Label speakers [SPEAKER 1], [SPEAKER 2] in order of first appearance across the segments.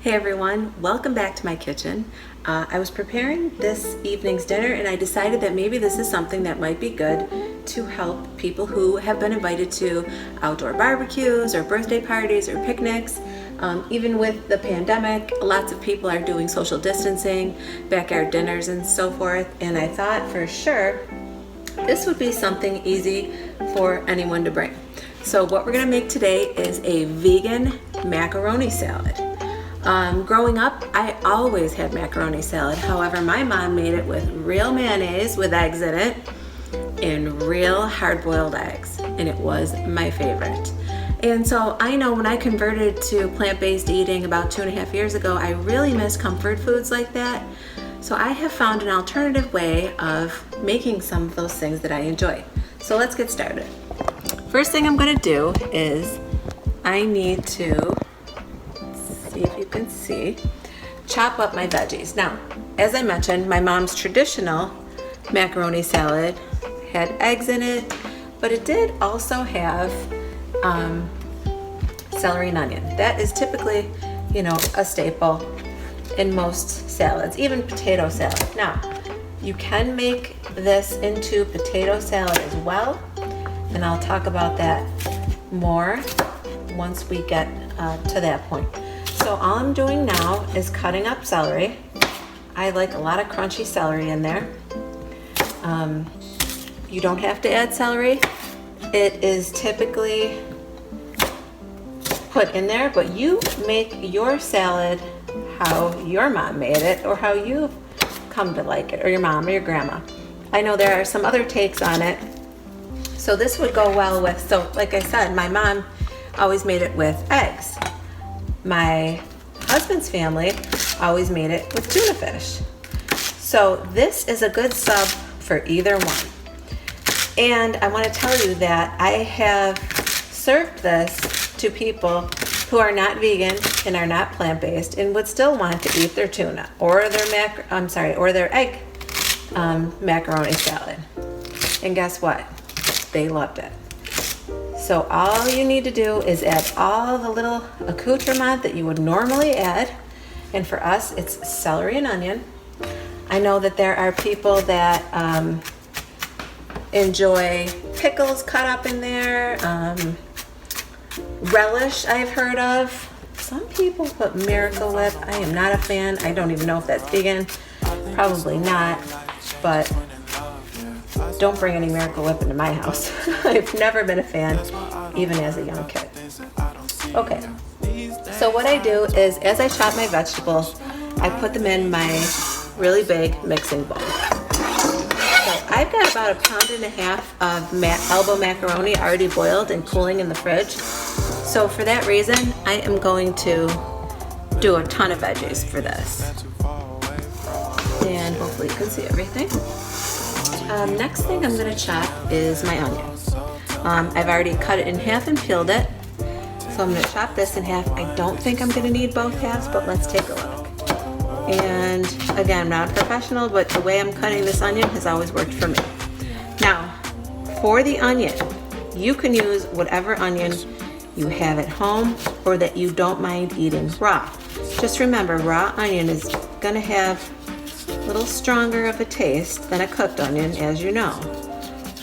[SPEAKER 1] Hey everyone, welcome back to my kitchen. I was preparing this evening's dinner and I decided that maybe this is something that might be good to help people who have been invited to outdoor barbecues or birthday parties or picnics. Even with the pandemic, lots of people are doing social distancing, backyard dinners and so forth, and I thought for sure this would be something easy for anyone to bring. So what we're gonna make today is a vegan macaroni salad. Growing up, I always had macaroni salad. However, my mom made it with real mayonnaise with eggs in it and real hard-boiled eggs, and it was my favorite. And so I know when I converted to plant-based eating about 2.5 years ago, I really miss comfort foods like that. So I have found an alternative way of making some of those things that I enjoy. So let's get started. First thing I'm gonna do is I need to, see if you can see, chop up my veggies. Now, as I mentioned, my mom's traditional macaroni salad had eggs in it, but it did also have celery and onion. That is typically, a staple in most salads, even potato salad. Now, you can make this into potato salad as well, and I'll talk about that more once we get to that point. So all I'm doing now is cutting up celery. I like a lot of crunchy celery in there. You don't have to add celery. It is typically put in there, but you make your salad how your mom made it or how you've come to like it, or your mom or your grandma. I know there are some other takes on it. So this would go well with, so like I said, my mom always made it with eggs. My husband's family always made it with tuna fish. So this is a good sub for either one. And I want to tell you that I have served this to people who are not vegan and are not plant-based and would still want to eat their tuna or their egg macaroni salad. And guess what? They loved it. So all you need to do is add all the little accoutrement that you would normally add. And for us, it's celery and onion. I know that there are people that enjoy pickles cut up in there. Relish, I've heard of. Some people put Miracle Whip. I am not a fan. I don't even know if that's vegan. Probably not, but don't bring any Miracle Whip into my house. I've never been a fan, even as a young kid. Okay, so what I do is as I chop my vegetables, I put them in my really big mixing bowl. So I've got about 1.5 pounds of elbow macaroni already boiled and cooling in the fridge. So for that reason, I am going to do a ton of veggies for this. And hopefully you can see everything. Next thing I'm going to chop is my onion. I've already cut it in half and peeled it. So I'm going to chop this in half. I don't think I'm going to need both halves, but let's take a look. And again, I'm not a professional, but the way I'm cutting this onion has always worked for me. Now, for the onion, you can use whatever onion you have at home or that you don't mind eating raw. Just remember, raw onion is going to have a little stronger of a taste than a cooked onion, as you know.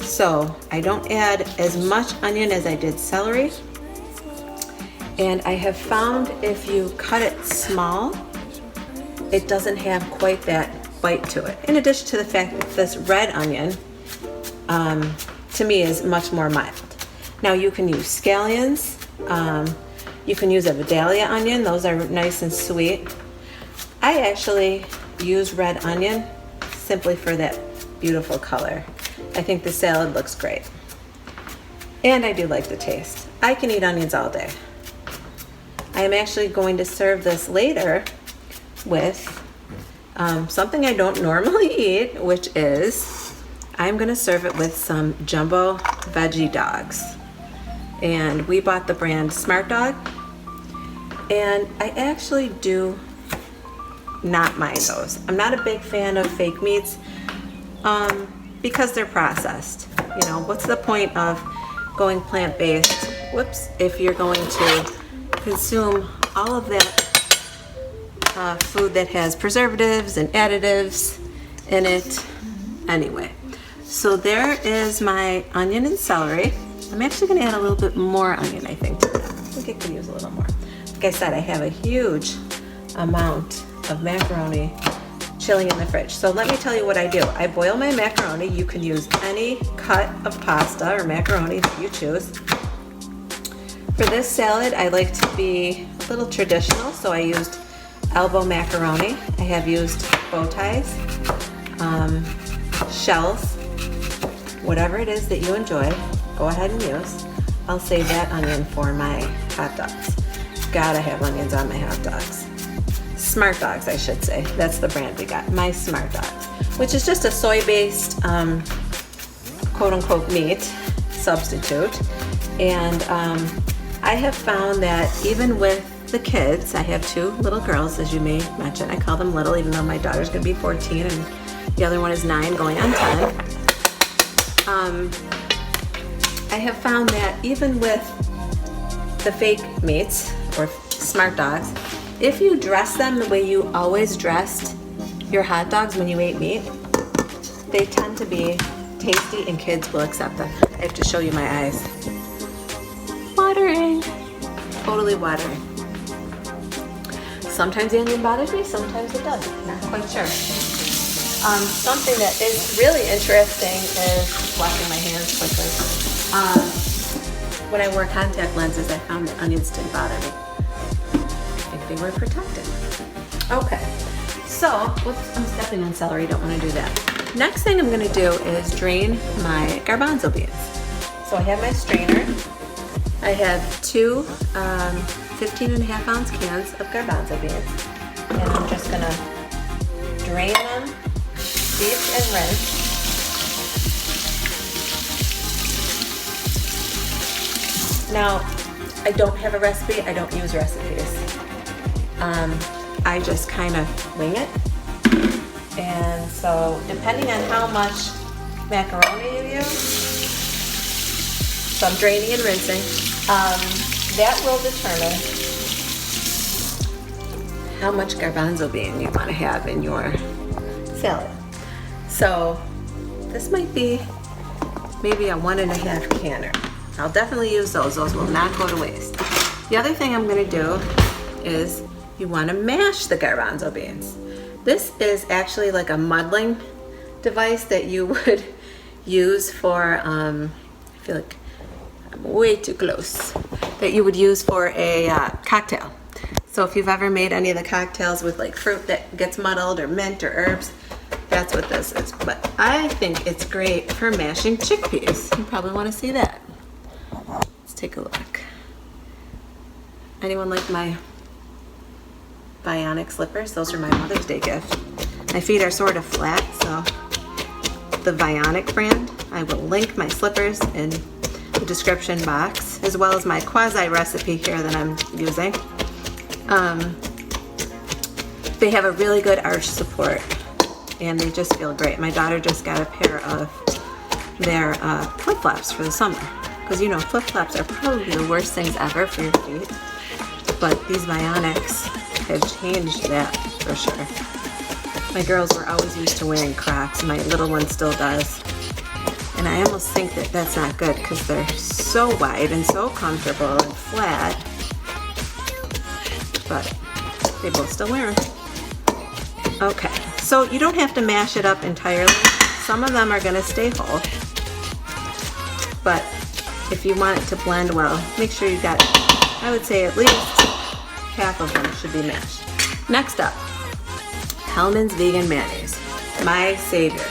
[SPEAKER 1] So I don't add as much onion as I did celery. And I have found if you cut it small, it doesn't have quite that bite to it. In addition to the fact that this red onion, to me, is much more mild. Now you can use scallions. You can use a Vidalia onion. Those are nice and sweet. I actually use red onion simply for that beautiful color. I think the salad looks great. And I do like the taste. I can eat onions all day. I am actually going to serve this later with something I don't normally eat, which is I'm going to serve it with some jumbo veggie dogs. And we bought the brand Smart Dog. And I actually do not mind those. I'm not a big fan of fake meats because they're processed. What's the point of going plant-based, if you're going to consume all of that food that has preservatives and additives in it anyway. So there is my onion and celery. I'm actually gonna add a little bit more onion, I think, to that. I think it could use a little more. Like I said, I have a huge amount of macaroni chilling in the fridge. So let me tell you what I do. I boil my macaroni. You can use any cut of pasta or macaroni that you choose. For this salad, I like to be a little traditional, so I used elbow macaroni. I have used bow ties, shells, whatever it is that you enjoy, go ahead and use. I'll save that onion for my hot dogs. Gotta have onions on my hot dogs. Smart Dogs, I should say. That's the brand we got, My Smart Dogs, which is just a soy-based, quote-unquote meat substitute. And I have found that even with the kids, I have 2 little girls, as you may mention. I call them little, even though my daughter's gonna be 14 and the other one is 9, going on 10. I have found that even with the fake meats or Smart Dogs, if you dress them the way you always dressed your hot dogs when you ate meat, they tend to be tasty and kids will accept them. I have to show you my eyes. Watering, totally watering. Sometimes the onion bothers me, sometimes it doesn't, not quite sure. Something that is really interesting is washing my hands quickly. When I wore contact lenses, I found that onions didn't bother me. I think they were protected. Okay, so, whoops, I'm stepping on celery, don't want to do that. Next thing I'm going to do is drain my garbanzo beans. So I have my strainer. I have 2 15.5-ounce cans of garbanzo beans, and I'm just going to drain them, steep and rinse. Now, I don't have a recipe, I don't use recipes. I just kind of wing it. And so, depending on how much macaroni you use, so I'm draining and rinsing, that will determine how much garbanzo bean you want to have in your salad. So, this might be maybe a 1.5 canner. I'll definitely use those. Those will not go to waste. The other thing I'm going to do is you want to mash the garbanzo beans. This is actually like a muddling device that you would use for, I feel like I'm way too close, that you would use for a cocktail. So if you've ever made any of the cocktails with like fruit that gets muddled or mint or herbs, that's what this is. But I think it's great for mashing chickpeas. You probably want to see that. Let's take a look. Anyone like my bionic slippers? Those are my Mother's Day gift. My feet are sort of flat, so the Bionic brand. I will link my slippers in the description box, as well as my quasi recipe here that I'm using. They have a really good arch support, and they just feel great. My daughter just got a pair of their flip-flops for the summer, because you know flip-flops are probably the worst things ever for your feet, but these Bionics have changed that for sure. My girls were always used to wearing Crocs. My little one still does. And I almost think that that's not good because they're so wide and so comfortable and flat. But they both still wear them. Okay, so you don't have to mash it up entirely. Some of them are going to stay whole. But if you want it to blend well, make sure you got, I would say at least half of them should be mashed. Next up, Hellmann's Vegan Mayonnaise, my savior.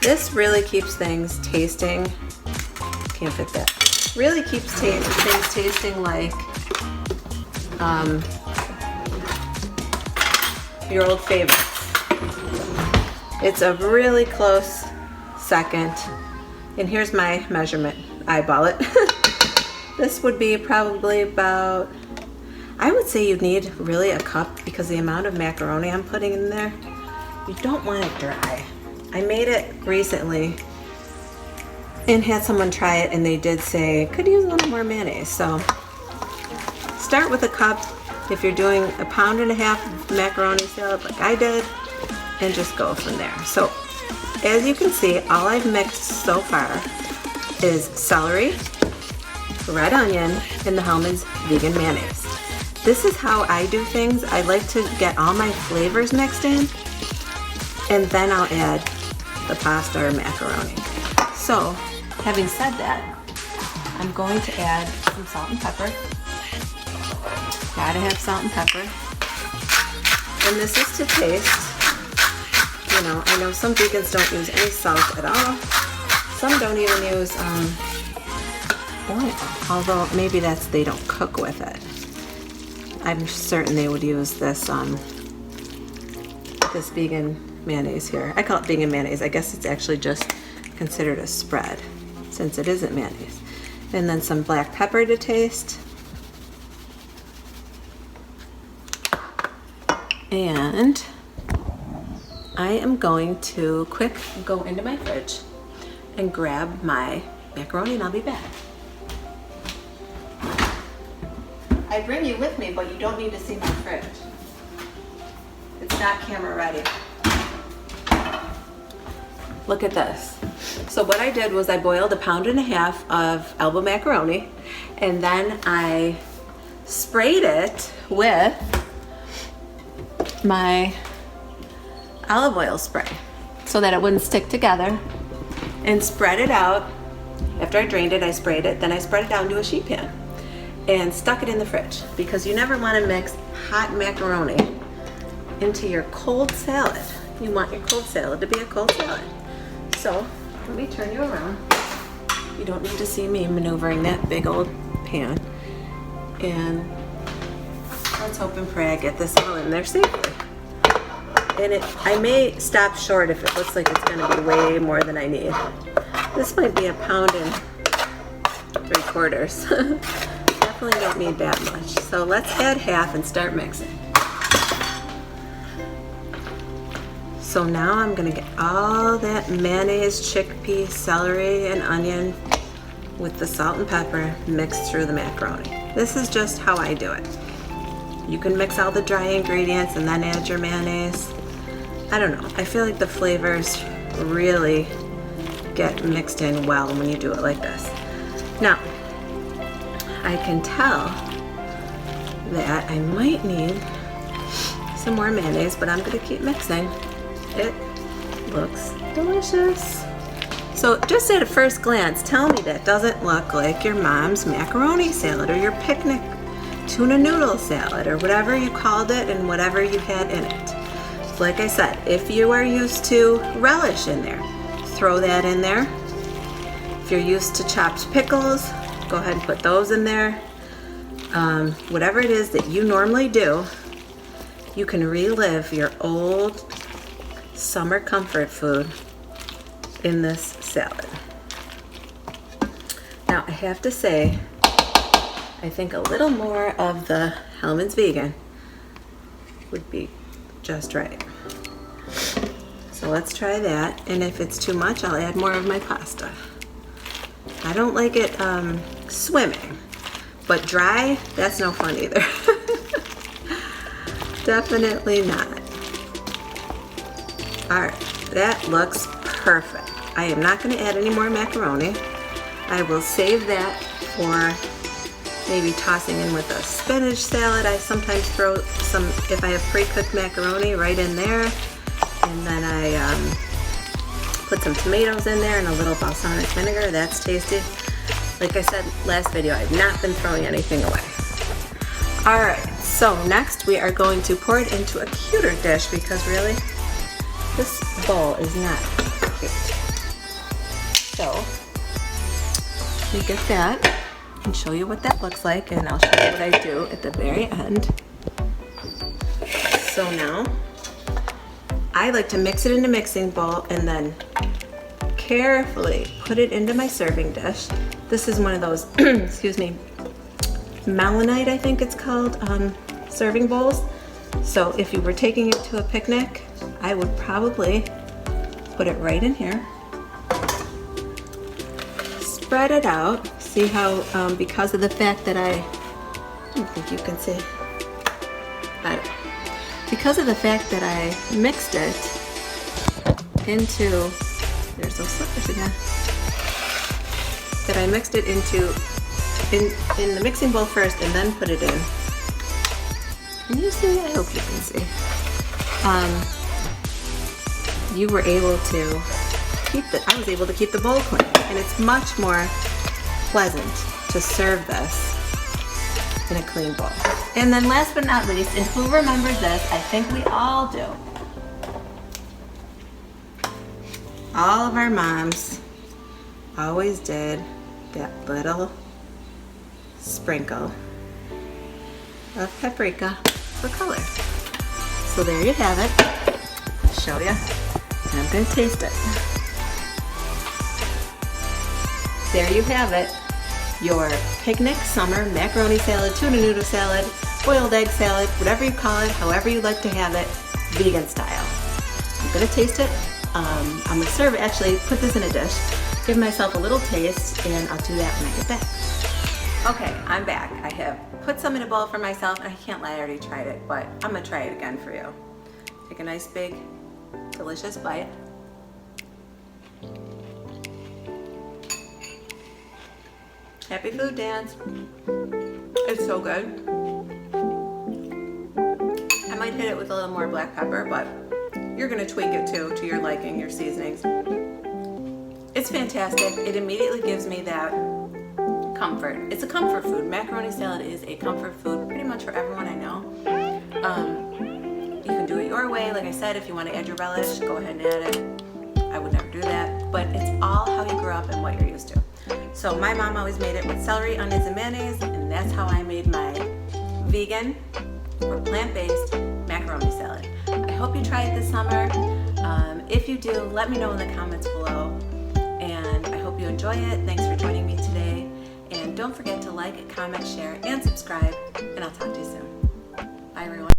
[SPEAKER 1] This really keeps things tasting, can't fit that, really keeps things tasting like your old favorites. It's a really close second, and here's my measurement, eyeball it. This would be probably about, I would say you'd need really a cup because the amount of macaroni I'm putting in there, you don't want it dry. I made it recently and had someone try it, and they did say could use a little more mayonnaise. So start with a cup, if you're doing a pound and a half of macaroni salad like I did, and just go from there. So as you can see, all I've mixed so far is celery, red onion, and the Hellmann's vegan mayonnaise. This is how I do things. I like to get all my flavors mixed in, and then I'll add the pasta or macaroni. So, having said that, I'm going to add some salt and pepper. Gotta have salt and pepper. And this is to taste. You know, I know some vegans don't use any salt at all. Some don't even use oil, although maybe that's they don't cook with it. I'm certain they would use this this vegan mayonnaise here. I call it vegan mayonnaise. I guess it's actually just considered a spread since it isn't mayonnaise. And then some black pepper to taste. And I am going to quick go into my fridge and grab my macaroni, and I'll be back. I bring you with me, but you don't need to see my fridge. It's not camera ready. Look at this. So what I did was I boiled a pound and a half of elbow macaroni, and then I sprayed it with my olive oil spray so that it wouldn't stick together, and spread it out. After I drained it, I sprayed it, then I spread it out into a sheet pan and stuck it in the fridge, because you never want to mix hot macaroni into your cold salad. You want your cold salad to be a cold salad. So let me turn you around. You don't need to see me maneuvering that big old pan. And let's hope and pray I get this all in there safely. And I may stop short if it looks like it's going to be way more than I need. This might be a pound and 3/4. Definitely don't need that much. So let's add half and start mixing. So now I'm going to get all that mayonnaise, chickpea, celery, and onion with the salt and pepper mixed through the macaroni. This is just how I do it. You can mix all the dry ingredients and then add your mayonnaise. I don't know. I feel like the flavors really get mixed in well when you do it like this. Now, I can tell that I might need some more mayonnaise, but I'm going to keep mixing. It looks delicious. So just at a first glance, tell me that doesn't look like your mom's macaroni salad or your picnic tuna noodle salad or whatever you called it and whatever you had in it. So like I said, if you are used to relish in there, throw that in there. If you're used to chopped pickles, go ahead and put those in there. Whatever it is that you normally do, you can relive your old summer comfort food in this salad. Now I have to say, I think a little more of the Hellmann's vegan would be just right. So let's try that, and if it's too much, I'll add more of my pasta. I don't like it swimming, but dry, that's no fun either. Definitely not. All right, that looks perfect. I am not going to add any more macaroni. I will save that for maybe tossing in with a spinach salad. I sometimes throw some, if I have pre-cooked macaroni, right in there. And then I put some tomatoes in there and a little balsamic vinegar. That's tasty. Like I said last video, I've not been throwing anything away. All right, so next we are going to pour it into a cuter dish, because really, this bowl is not cute. So, let me get that and show you what that looks like, and I'll show you what I do at the very end. So now, I like to mix it in a mixing bowl and then carefully put it into my serving dish. This is one of those, excuse me, Melanite, I think it's called, serving bowls. So if you were taking it to a picnic, I would probably put it right in here. Spread it out. See how, because of the fact that I don't think you can see, But because of the fact that I mixed it into, there's those slippers again, that I mixed it into, in the mixing bowl first and then put it in. Can you see? I hope you can see. You were able to I was able to keep the bowl clean, and it's much more pleasant to serve this in a clean bowl. And then last but not least, and who remembers this? I think we all do. All of our moms always did that little sprinkle of paprika for color. So there you have it. I'll show you, and I'm gonna taste it. There you have it. Your picnic summer macaroni salad, tuna noodle salad, boiled egg salad, whatever you call it, however you like to have it, vegan style. I'm gonna taste it. I'm gonna serve it, actually put this in a dish, give myself a little taste, and I'll do that when I get back. Okay, I'm back. I have put some in a bowl for myself, and I can't lie, I already tried it, but I'm gonna try it again for you. Take a nice big, delicious bite. Happy food dance. It's so good. I might hit it with a little more black pepper, but you're gonna tweak it too, to your liking, your seasonings. It's fantastic. It immediately gives me that comfort. It's a comfort food. Macaroni salad is a comfort food pretty much for everyone I know. You can do it your way. Like I said, if you want to add your relish, go ahead and add it. I would never do that, but it's all how you grew up and what you're used to. So my mom always made it with celery, onions, and mayonnaise, and that's how I made my vegan or plant-based macaroni salad. I hope you try it this summer. If you do, let me know in the comments below, and I hope you enjoy it. Thanks for joining me today, and don't forget to like, comment, share, and subscribe, and I'll talk to you soon. Bye everyone.